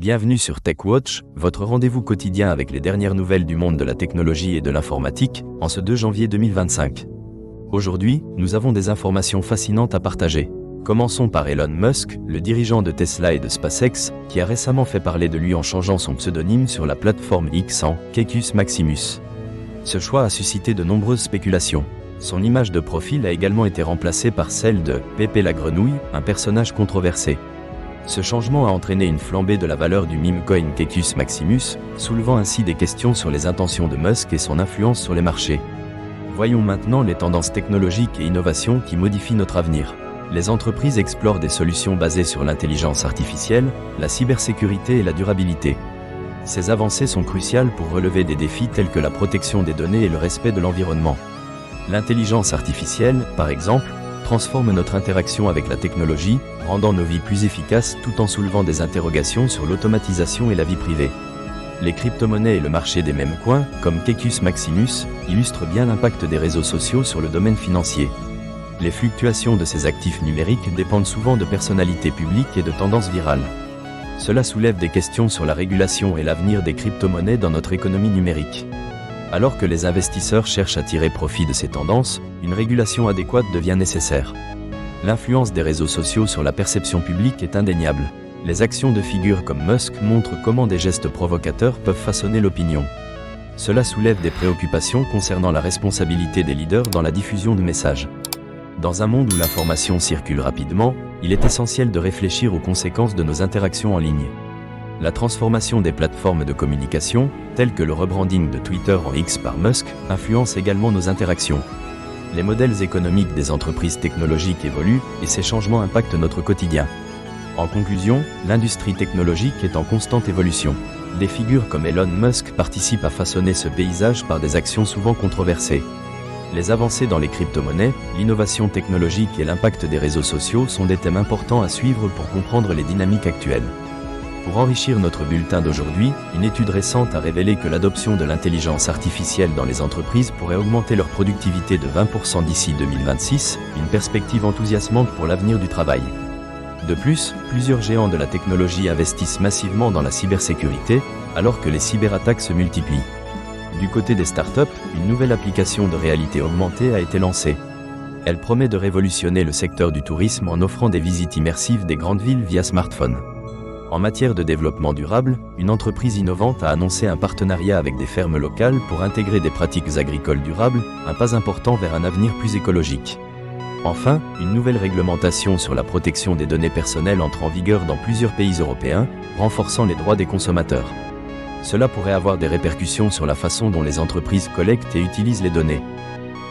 Bienvenue sur TechWatch, votre rendez-vous quotidien avec les dernières nouvelles du monde de la technologie et de l'informatique, en ce 2 janvier 2025. Aujourd'hui, nous avons des informations fascinantes à partager. Commençons par Elon Musk, le dirigeant de Tesla et de SpaceX, qui a récemment fait parler de lui en changeant son pseudonyme sur la plateforme X en Quecus Maximus. Ce choix a suscité de nombreuses spéculations. Son image de profil a également été remplacée par celle de Pépé la Grenouille, un personnage controversé. Ce changement a entraîné une flambée de la valeur du meme coin Quecus Maximus, soulevant ainsi des questions sur les intentions de Musk et son influence sur les marchés. Voyons maintenant les tendances technologiques et innovations qui modifient notre avenir. Les entreprises explorent des solutions basées sur l'intelligence artificielle, la cybersécurité et la durabilité. Ces avancées sont cruciales pour relever des défis tels que la protection des données et le respect de l'environnement. L'intelligence artificielle, par exemple, transforme notre interaction avec la technologie, rendant nos vies plus efficaces tout en soulevant des interrogations sur l'automatisation et la vie privée. Les crypto-monnaies et le marché des mêmes coins, comme Quecus Maximus, illustrent bien l'impact des réseaux sociaux sur le domaine financier. Les fluctuations de ces actifs numériques dépendent souvent de personnalités publiques et de tendances virales. Cela soulève des questions sur la régulation et l'avenir des crypto-monnaies dans notre économie numérique. Alors que les investisseurs cherchent à tirer profit de ces tendances, une régulation adéquate devient nécessaire. L'influence des réseaux sociaux sur la perception publique est indéniable. Les actions de figures comme Musk montrent comment des gestes provocateurs peuvent façonner l'opinion. Cela soulève des préoccupations concernant la responsabilité des leaders dans la diffusion de messages. Dans un monde où l'information circule rapidement, il est essentiel de réfléchir aux conséquences de nos interactions en ligne. La transformation des plateformes de communication, telles que le rebranding de Twitter en X par Musk, influence également nos interactions. Les modèles économiques des entreprises technologiques évoluent et ces changements impactent notre quotidien. En conclusion, l'industrie technologique est en constante évolution. Des figures comme Elon Musk participent à façonner ce paysage par des actions souvent controversées. Les avancées dans les crypto-monnaies, l'innovation technologique et l'impact des réseaux sociaux sont des thèmes importants à suivre pour comprendre les dynamiques actuelles. Pour enrichir notre bulletin d'aujourd'hui, une étude récente a révélé que l'adoption de l'intelligence artificielle dans les entreprises pourrait augmenter leur productivité de 20% d'ici 2026, une perspective enthousiasmante pour l'avenir du travail. De plus, plusieurs géants de la technologie investissent massivement dans la cybersécurité, alors que les cyberattaques se multiplient. Du côté des startups, une nouvelle application de réalité augmentée a été lancée. Elle promet de révolutionner le secteur du tourisme en offrant des visites immersives des grandes villes via smartphone. En matière de développement durable, une entreprise innovante a annoncé un partenariat avec des fermes locales pour intégrer des pratiques agricoles durables, un pas important vers un avenir plus écologique. Enfin, une nouvelle réglementation sur la protection des données personnelles entre en vigueur dans plusieurs pays européens, renforçant les droits des consommateurs. Cela pourrait avoir des répercussions sur la façon dont les entreprises collectent et utilisent les données.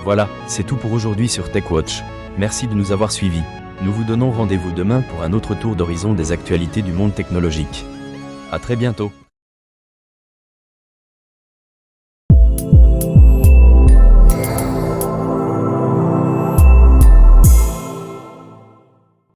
Voilà, c'est tout pour aujourd'hui sur TechWatch. Merci de nous avoir suivis. Nous vous donnons rendez-vous demain pour un autre tour d'horizon des actualités du monde technologique. À très bientôt.